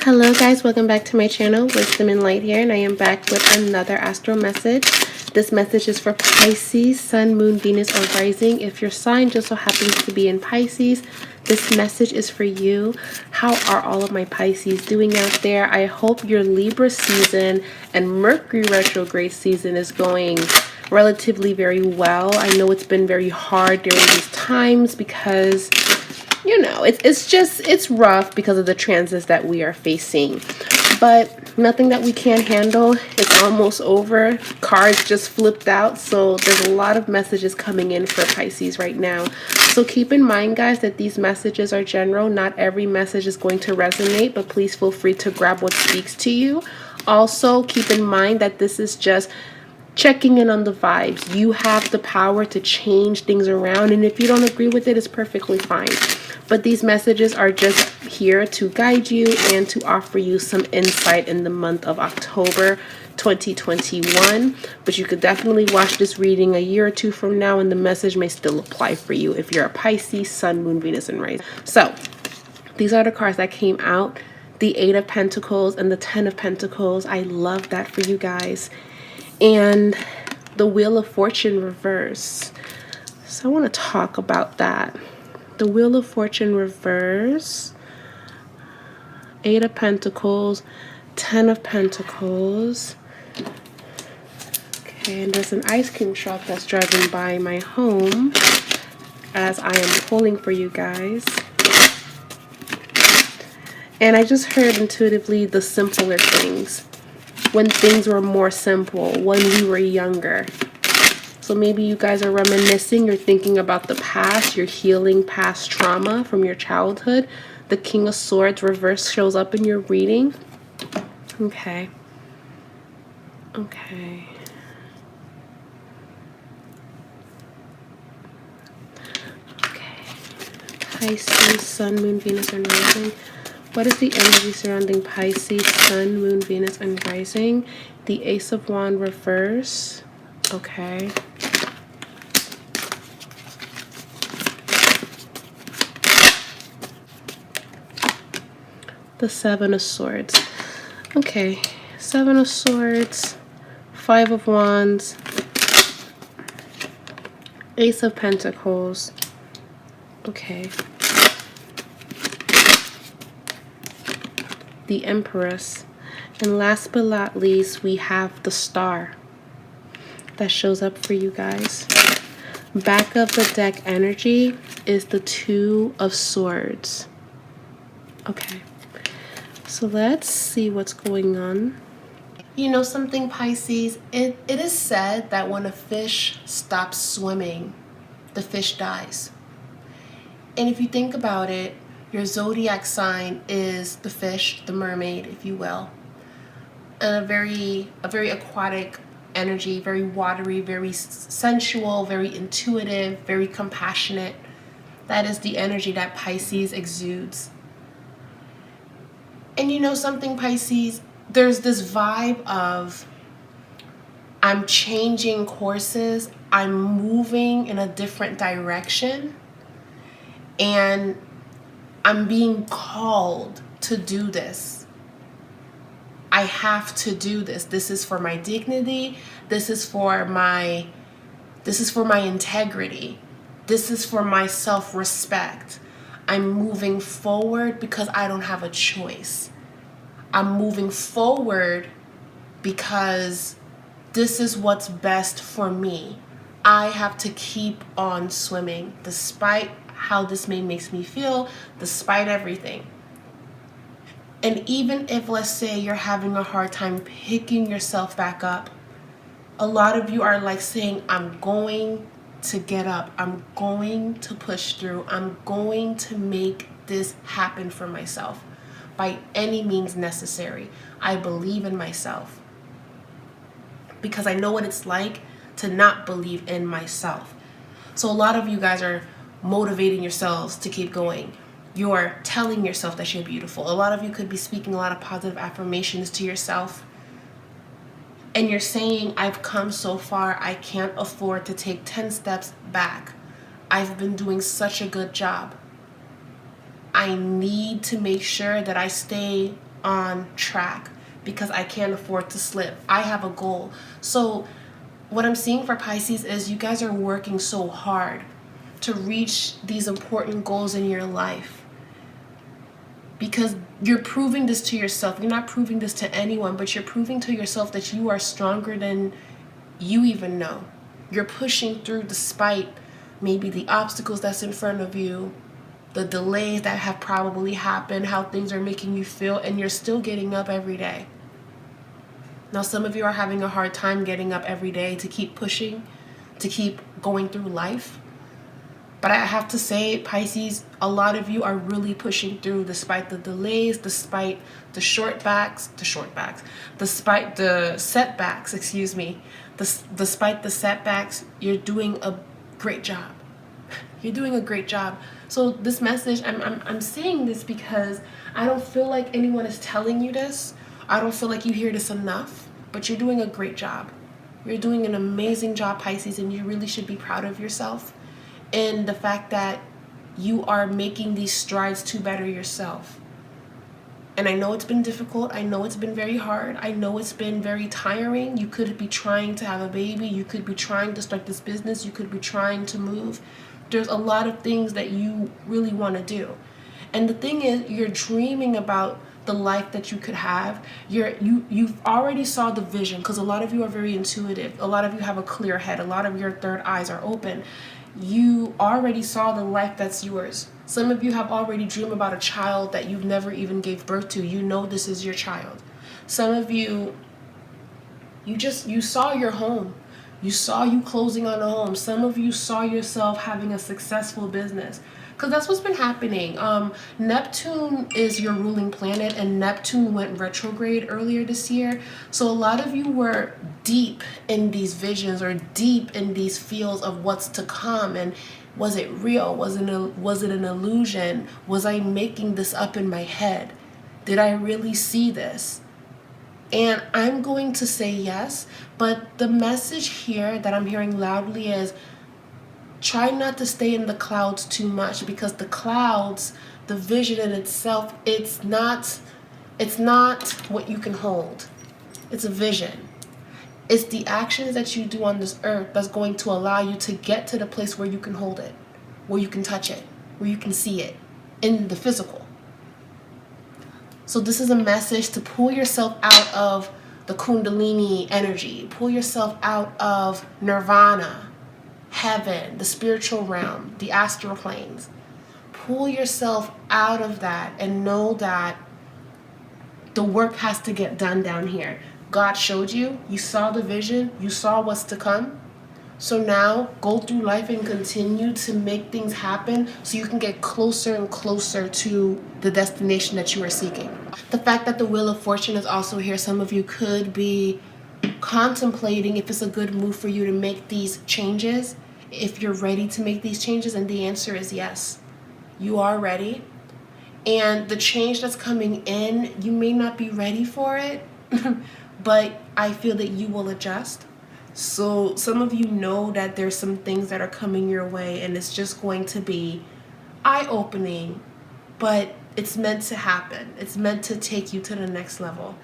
Hello guys, welcome back to my channel, Wisdom and Light here, and I am back with another astral message. This message is for Pisces, Sun, Moon, Venus, or Rising. If your sign just so happens to be in Pisces, this message is for you. How are all of my Pisces doing out there? I hope your Libra season and Mercury retrograde season is going relatively very well. I know it's been very hard during these times because you know, it's rough because of the transits that we are facing, but nothing that we can't handle. It's almost over. Cards just flipped out, so there's a lot of messages coming in for Pisces right now. So keep in mind, guys, that these messages are general. Not every message is going to resonate, but please feel free to grab what speaks to you. Also, keep in mind that this is just checking in on the vibes. You have the power to change things around, and if you don't agree with it, it's perfectly fine. But these messages are just here to guide you and to offer you some insight in the month of October 2021. But you could definitely watch this reading a year or two from now, and the message may still apply for you if you're a Pisces, Sun, Moon, Venus, and Rising. So these are the cards that came out. The 8 of Pentacles and the 10 of Pentacles. I love that for you guys. And the Wheel of Fortune reverse. So I want to talk about that. The Wheel of Fortune reverse. 8 of Pentacles, 10 of Pentacles. Okay, and there's an ice cream truck that's driving by my home as I am pulling for you guys. And I just heard intuitively the simpler things. When things were more simple, when we were younger. So maybe you guys are reminiscing, you're thinking about the past, you're healing past trauma from your childhood. The King of Swords reverse shows up in your reading. Okay. Okay. Okay. Pisces, Sun, Moon, Venus, and Rising. What is the energy surrounding Pisces, Sun, Moon, Venus, and Rising? The Ace of Wands reverse. Okay. The 7 of Swords. Okay. 7 of Swords. 5 of Wands. Ace of Pentacles. Okay. The Empress. And last but not least, we have the Star that shows up for you guys. Back of the deck energy is the 2 of Swords. Okay. So let's see what's going on. You know something, Pisces? It is said that when a fish stops swimming, the fish dies. And if you think about it, your zodiac sign is the fish, the mermaid, if you will. And a very aquatic energy, very watery, very sensual, very intuitive, very compassionate. That is the energy that Pisces exudes. And you know something, Pisces? There's this vibe of I'm changing courses, I'm moving in a different direction, and I'm being called to do this. I have to do this. This is for my dignity. This is for my integrity. This is for my self-respect. I'm moving forward because I don't have a choice. I'm moving forward because this is what's best for me. I have to keep on swimming despite how this makes me feel, despite everything. And even if, let's say, you're having a hard time picking yourself back up, a lot of you are like saying, I'm going to get up. I'm going to push through. I'm going to make this happen for myself by any means necessary. I believe in myself because I know what it's like to not believe in myself. So a lot of you guys are motivating yourselves to keep going. You're telling yourself that you're beautiful. A lot of you could be speaking a lot of positive affirmations to yourself. And you're saying, I've come so far, I can't afford to take 10 steps back. I've been doing such a good job. I need to make sure that I stay on track because I can't afford to slip. I have a goal. So what I'm seeing for Pisces is you guys are working so hard to reach these important goals in your life, because you're proving this to yourself. You're not proving this to anyone, but you're proving to yourself that you are stronger than you even know. You're pushing through despite maybe the obstacles that's in front of you, the delays that have probably happened, how things are making you feel, and you're still getting up every day. Now, some of you are having a hard time getting up every day to keep pushing, to keep going through life. But I have to say, Pisces, a lot of you are really pushing through despite the delays, despite the despite the setbacks, despite the setbacks, you're doing a great job. You're doing a great job. So this message, I'm saying this because I don't feel like anyone is telling you this. I don't feel like you hear this enough, but you're doing a great job. You're doing an amazing job, Pisces, and you really should be proud of yourself. And the fact that you are making these strides to better yourself. And I know it's been difficult. I know it's been very hard. I know it's been very tiring. You could be trying to have a baby. You could be trying to start this business. You could be trying to move. There's a lot of things that you really want to do. And the thing is, you're dreaming about the life that you could have. You've already saw the vision, because a lot of you are very intuitive. A lot of you have a clear head. A lot of your third eyes are open. You already saw the life that's yours. Some of you have already dreamed about a child that you've never even gave birth to. You know this is your child. Some of you, you saw your home. You saw you closing on a home. Some of you saw yourself having a successful business, because that's what's been happening. Neptune is your ruling planet, and Neptune went retrograde earlier this year. So a lot of you were deep in these visions, or deep in these fields of what's to come. And was it real? Was it an illusion? Was I making this up in my head? Did I really see this? And I'm going to say yes, but the message here that I'm hearing loudly is try not to stay in the clouds too much, because the clouds, the vision in itself, it's not what you can hold. It's a vision. It's the actions that you do on this earth that's going to allow you to get to the place where you can hold it, where you can touch it, where you can see it in the physical. So this is a message to pull yourself out of the Kundalini energy, pull yourself out of nirvana, heaven, the spiritual realm, the astral planes. Pull yourself out of that and know that the work has to get done down here. God showed you, you saw the vision, you saw what's to come. So now go through life and continue to make things happen so you can get closer and closer to the destination that you are seeking. The fact that the Wheel of Fortune is also here, some of you could be contemplating if it's a good move for you to make these changes, if you're ready to make these changes, and the answer is yes. You are ready. And the change that's coming in, you may not be ready for it, but I feel that you will adjust. So some of you know that there's some things that are coming your way, and it's just going to be eye-opening, but it's meant to happen. It's meant to take you to the next level.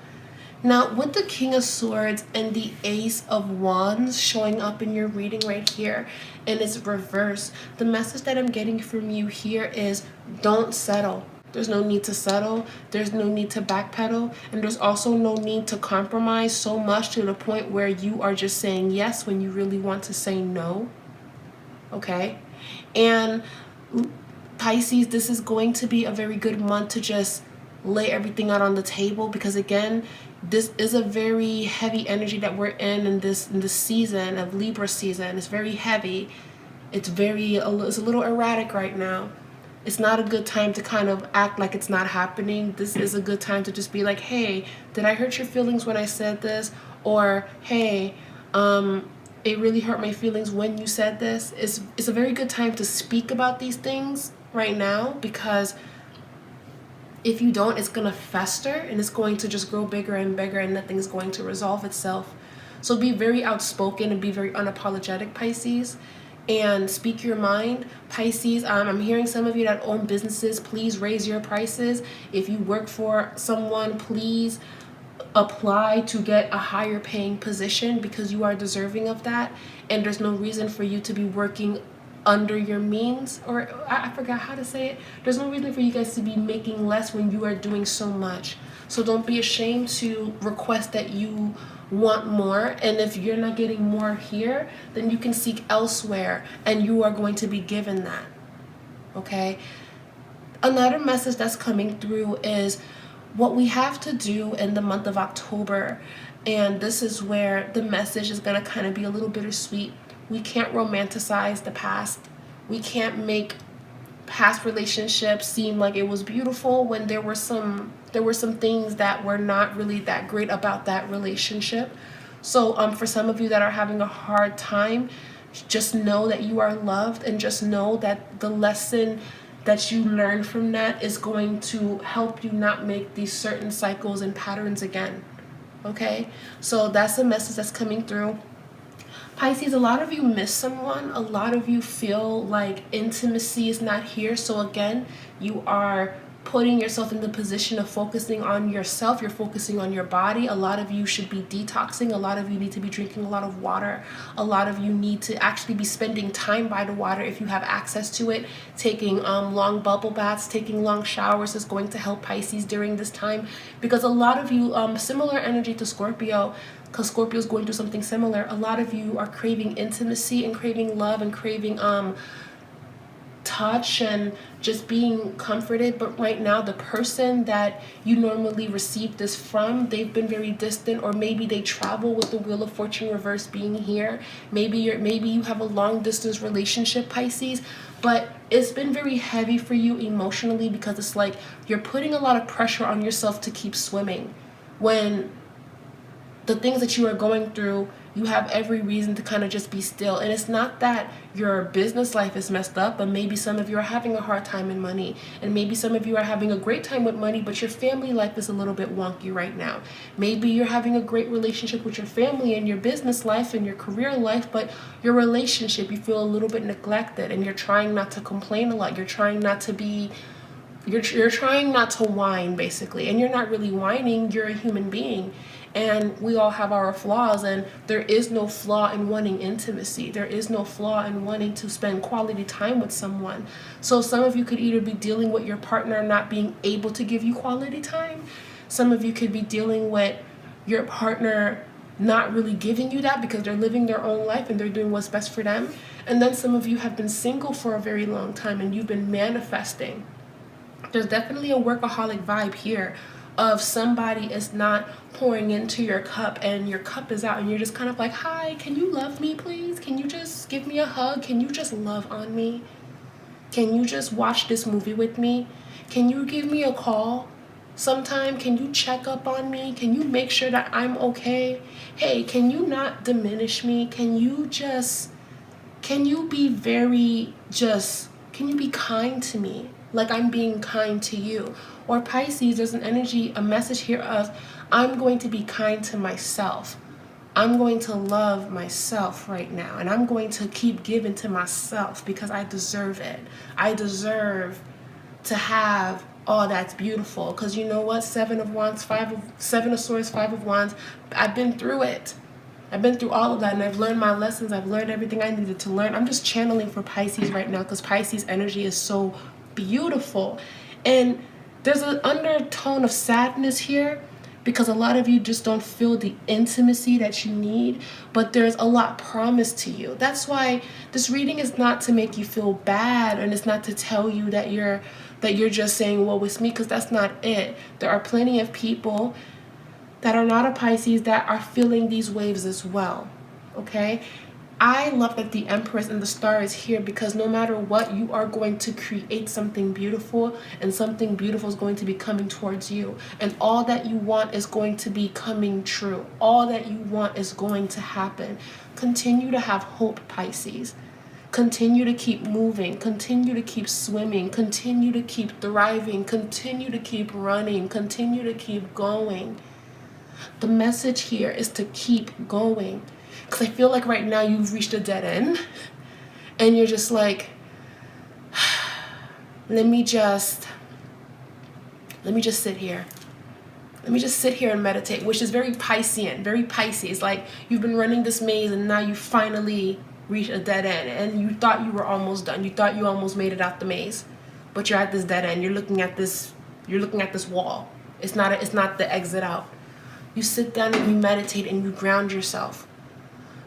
Now, with the King of Swords and the Ace of Wands showing up in your reading right here, and it's reversed, the message that I'm getting from you here is don't settle. There's no need to settle. There's no need to backpedal. And there's also no need to compromise so much to the point where you are just saying yes when you really want to say no. Okay? And Pisces, this is going to be a very good month to just lay everything out on the table, because again, this is a very heavy energy that we're in this season of Libra season. It's very heavy. It's a little erratic right now. It's not a good time to kind of act like it's not happening. This is a good time to just be like, hey, did I hurt your feelings when I said this? Or, hey, it really hurt my feelings when you said this. It's a very good time to speak about these things right now, because if you don't, it's going to fester and it's going to just grow bigger and bigger, and nothing's going to resolve itself. So be very outspoken and be very unapologetic, Pisces. and speak your mind. Pisces, I'm hearing some of you that own businesses, please raise your prices. If you work for someone, please apply to get a higher paying position, because you are deserving of that, and there's no reason for you to be working under your means, or I forgot how to say it. There's no reason for you guys to be making less when you are doing so much. So don't be ashamed to request that you want more, and if you're not getting more here, then you can seek elsewhere and you are going to be given that. Okay? Another message that's coming through is what we have to do in the month of October, and this is where the message is going to kind of be a little bittersweet. We can't romanticize the past. We can't make past relationships seem like it was beautiful when there were some things that were not really that great about that relationship. So for some of you that are having a hard time, just know that you are loved, and just know that the lesson that you learn from that is going to help you not make these certain cycles and patterns again. Okay? So that's the message that's coming through. Pisces, a lot of you miss someone. A lot of you feel like intimacy is not here. So again, you are putting yourself in the position of focusing on yourself. You're focusing on your body. A lot of you should be detoxing. A lot of you need to be drinking a lot of water. A lot of you need to actually be spending time by the water if you have access to it. Taking long bubble baths, taking long showers is going to help Pisces during this time, because a lot of you, similar energy to Scorpio, because Scorpio is going through something similar. A lot of you are craving intimacy and craving love and craving touch and just being comforted, but right now the person that you normally receive this from, they've been very distant, or maybe they travel with the Wheel of Fortune reverse being here. Maybe you have a long distance relationship, Pisces, but it's been very heavy for you emotionally, because it's like you're putting a lot of pressure on yourself to keep swimming, when the things that you are going through, you have every reason to kind of just be still. And it's not that your business life is messed up, but maybe some of you are having a hard time in money, and maybe some of you are having a great time with money, but your family life is a little bit wonky right now. Maybe you're having a great relationship with your family and your business life and your career life, but your relationship, you feel a little bit neglected, and you're trying not to complain a lot. You're trying not to be you're trying not to whine, basically, and you're not really whining. You're a human being, and we all have our flaws, and there is no flaw in wanting intimacy. There is no flaw in wanting to spend quality time with someone. So some of you could either be dealing with your partner not being able to give you quality time. Some of you could be dealing with your partner not really giving you that because they're living their own life and they're doing what's best for them. And then some of you have been single for a very long time and you've been manifesting. There's definitely a workaholic vibe here of somebody is not pouring into your cup and your cup is out and you're just kind of like, hi, can you love me, please? Can you just give me a hug? Can you just love on me? Can you just watch this movie with me? Can you give me a call sometime? Can you check up on me? Can you make sure that I'm okay? Hey, can you not diminish me? Can you be kind to me? Like I'm being kind to you. Or Pisces, there's a message here of, I'm going to be kind to myself. I'm going to love myself right now. And I'm going to keep giving to myself because I deserve it. I deserve to have all that's beautiful. Because you know what? Seven of Swords, Five of Wands. I've been through it. I've been through all of that, and I've learned my lessons. I've learned everything I needed to learn. I'm just channeling for Pisces right now because Pisces energy is so beautiful. And there's an undertone of sadness here because a lot of you just don't feel the intimacy that you need, but there's a lot promised to you. That's why this reading is not to make you feel bad, and it's not to tell you that you're just saying, woe is me, because that's not it. There are plenty of people that are not a Pisces that are feeling these waves as well, okay? I love that the Empress and the Star is here because no matter what, you are going to create something beautiful, and something beautiful is going to be coming towards you. And all that you want is going to be coming true. All that you want is going to happen. Continue to have hope, Pisces. Continue to keep moving. Continue to keep swimming. Continue to keep thriving. Continue to keep running. Continue to keep going. The message here is to keep going. Because I feel like right now you've reached a dead end And you're just like, let me just sit here. Let me just sit here and meditate, which is very Piscean, very Pisces. Like, you've been running this maze and now you finally reach a dead end, and you thought you were almost done. You thought you almost made it out the maze, but you're at this dead end. You're looking at this wall. It's not the exit out. You sit down and you meditate and you ground yourself.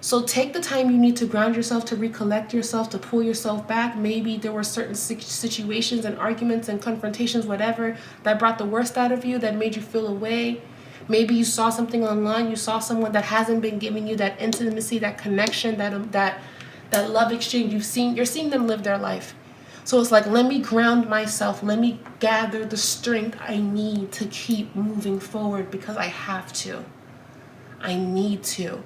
So take the time you need to ground yourself, to recollect yourself, to pull yourself back. Maybe there were certain situations and arguments and confrontations, whatever, that brought the worst out of you, that made you feel away. Maybe you saw something online, you saw someone that hasn't been giving you that intimacy, that connection, that love exchange. You're seeing them live their life. So it's like, let me ground myself, let me gather the strength I need to keep moving forward, because I have to. I need to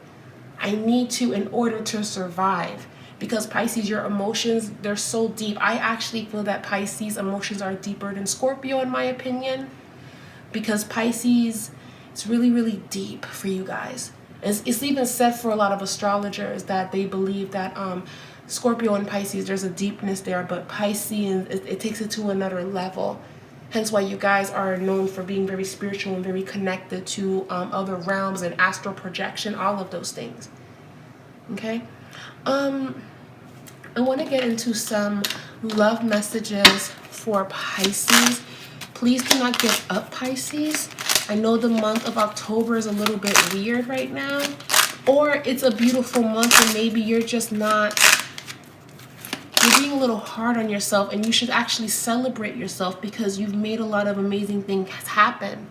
in order to survive. Because Pisces, your emotions, they're so deep. I actually feel that Pisces emotions are deeper than Scorpio, in my opinion, because Pisces, it's really, really deep for you guys. It's even said for a lot of astrologers that they believe that Scorpio and Pisces, there's a deepness there, but Pisces, it takes it to another level. Hence why you guys are known for being very spiritual and very connected to other realms and astral projection, all of those things. Okay? I want to get into some love messages for Pisces. Please do not give up, Pisces. I know the month of October is a little bit weird right now, or it's a beautiful month and maybe you're just not, you're being a little hard on yourself, and you should actually celebrate yourself because you've made a lot of amazing things happen.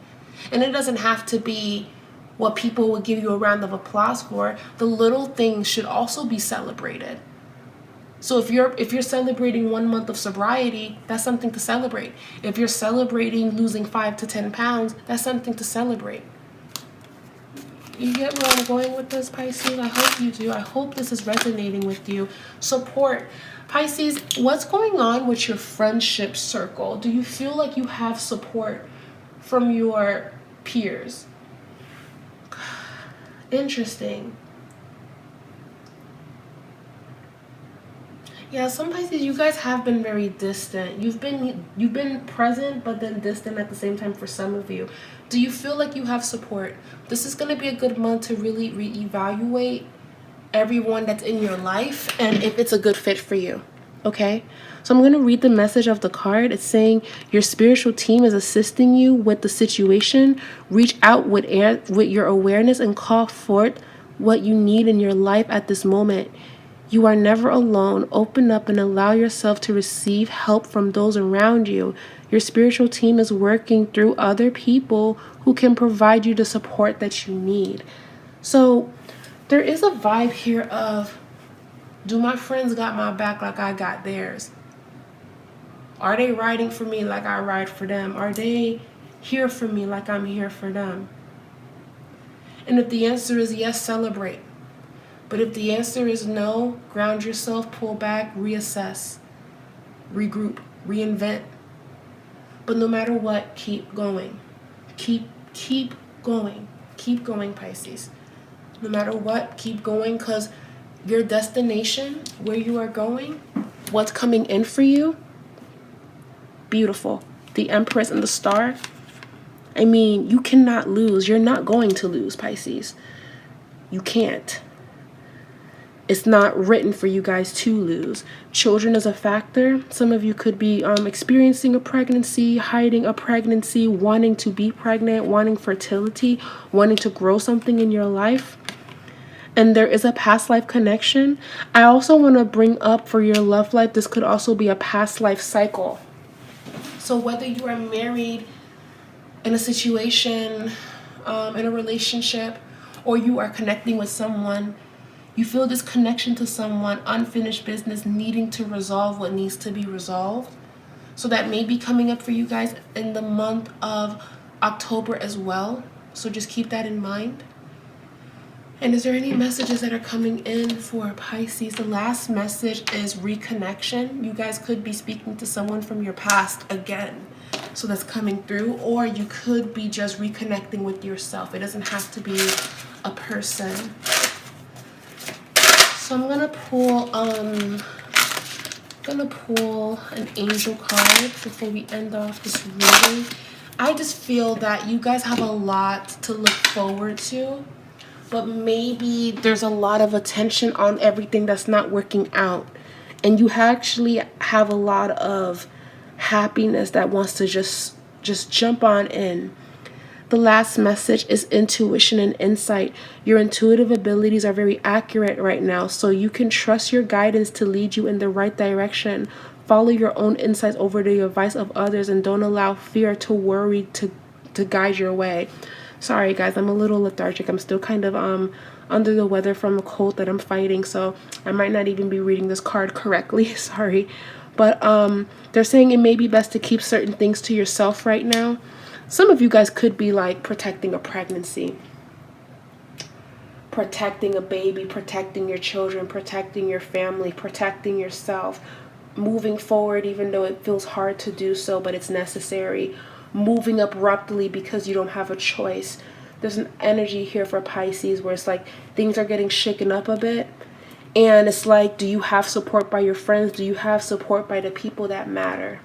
And it doesn't have to be what people would give you a round of applause for. The little things should also be celebrated. So if you're celebrating 1 month of sobriety, that's something to celebrate. If you're celebrating losing 5 to 10 pounds, that's something to celebrate. You get where I'm going with this, Pisces? I hope you do. I hope this is resonating with you. Support. Pisces, what's going on with your friendship circle? Do you feel like you have support from your peers? Interesting. Yeah, some Pisces, you guys have been very distant. You've been present, but then distant at the same time for some of you. Do you feel like you have support? This is going to be a good month to really reevaluate everyone that's in your life and if it's a good fit for you. Okay? So I'm going to read the message of the card. It's saying your spiritual team is assisting you with the situation. Reach out with your awareness and call forth what you need in your life at this moment. You are never alone. Open up and allow yourself to receive help from those around you. Your spiritual team is working through other people who can provide you the support that you need. So there is a vibe here of, do my friends got my back like I got theirs? Are they riding for me like I ride for them? Are they here for me like I'm here for them? And if the answer is yes, celebrate. But if the answer is no, ground yourself, pull back, reassess, regroup, reinvent. But no matter what, keep going. Keep going. Keep going, Pisces. No matter what, keep going, because your destination, where you are going, what's coming in for you, beautiful. The Empress and the Star. I mean, you cannot lose. You're not going to lose, Pisces. You can't. It's not written for you guys to lose. Children is a factor. Some of you could be experiencing a pregnancy, hiding a pregnancy, wanting to be pregnant, wanting fertility, wanting to grow something in your life. And there is a past life connection. I also want to bring up for your love life, this could also be a past life cycle. So whether you are married, in a situation, in a relationship, or you are connecting with someone, you feel this connection to someone, unfinished business, needing to resolve what needs to be resolved. So that may be coming up for you guys in the month of October as well. So just keep that in mind. And is there any messages that are coming in for Pisces? The last message is reconnection. You guys could be speaking to someone from your past again. So that's coming through. Or you could be just reconnecting with yourself. It doesn't have to be a person. So I'm going to pull gonna pull an angel card before we end off this reading. I just feel that you guys have a lot to look forward to, but maybe there's a lot of attention on everything that's not working out, and you actually have a lot of happiness that wants to just jump on in. The last message is intuition and insight. Your intuitive abilities are very accurate right now, so you can trust your guidance to lead you in the right direction. Follow your own insights over the advice of others, and don't allow fear to worry to guide your way. Sorry guys, I'm a little lethargic. I'm still kind of under the weather from a cold that I'm fighting, so I might not even be reading this card correctly. Sorry. But they're saying it may be best to keep certain things to yourself right now. Some of you guys could be like protecting a pregnancy, protecting a baby, protecting your children, protecting your family, protecting yourself, moving forward even though it feels hard to do so, but it's necessary, moving abruptly because you don't have a choice. There's an energy here for Pisces where it's like things are getting shaken up a bit, and it's like, do you have support by your friends? Do you have support by the people that matter?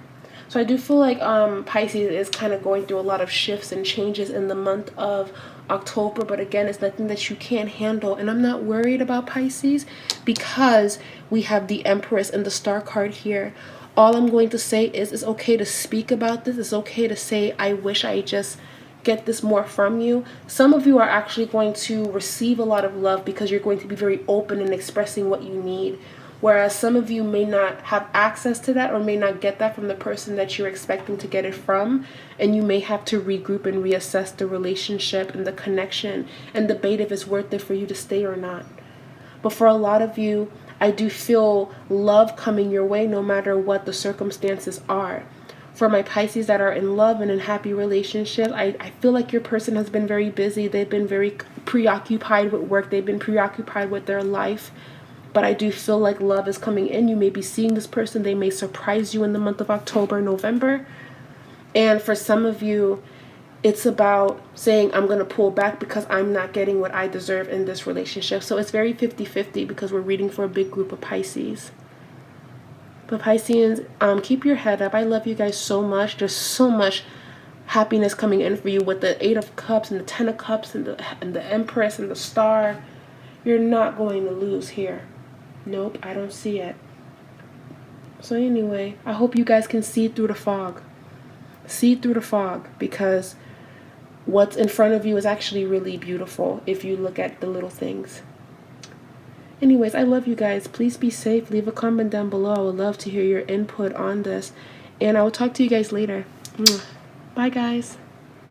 So I do feel like Pisces is kind of going through a lot of shifts and changes in the month of October. But again, it's nothing that you can't handle. And I'm not worried about Pisces because we have the Empress and the Star card here. All I'm going to say is it's okay to speak about this. It's okay to say, I wish I just get this more from you. Some of you are actually going to receive a lot of love because you're going to be very open in expressing what you need. Whereas some of you may not have access to that or may not get that from the person that you're expecting to get it from. And you may have to regroup and reassess the relationship and the connection and debate if it's worth it for you to stay or not. But for a lot of you, I do feel love coming your way no matter what the circumstances are. For my Pisces that are in love and in happy relationships, I feel like your person has been very busy. They've been very preoccupied with work. They've been preoccupied with their life. But I do feel like love is coming in. You may be seeing this person. They may surprise you in the month of October, November. And for some of you, it's about saying, I'm going to pull back because I'm not getting what I deserve in this relationship. So it's very 50-50 because we're reading for a big group of Pisces. But Pisceans, keep your head up. I love you guys so much. There's so much happiness coming in for you with the 8 of Cups and the 10 of Cups and the Empress and the Star. You're not going to lose here. Nope, I don't see it. So anyway, I hope you guys can see through the fog. See through the fog, because what's in front of you is actually really beautiful if you look at the little things. Anyways, I love you guys. Please be safe. Leave a comment down below. I would love to hear your input on this. And I will talk to you guys later. Bye, guys.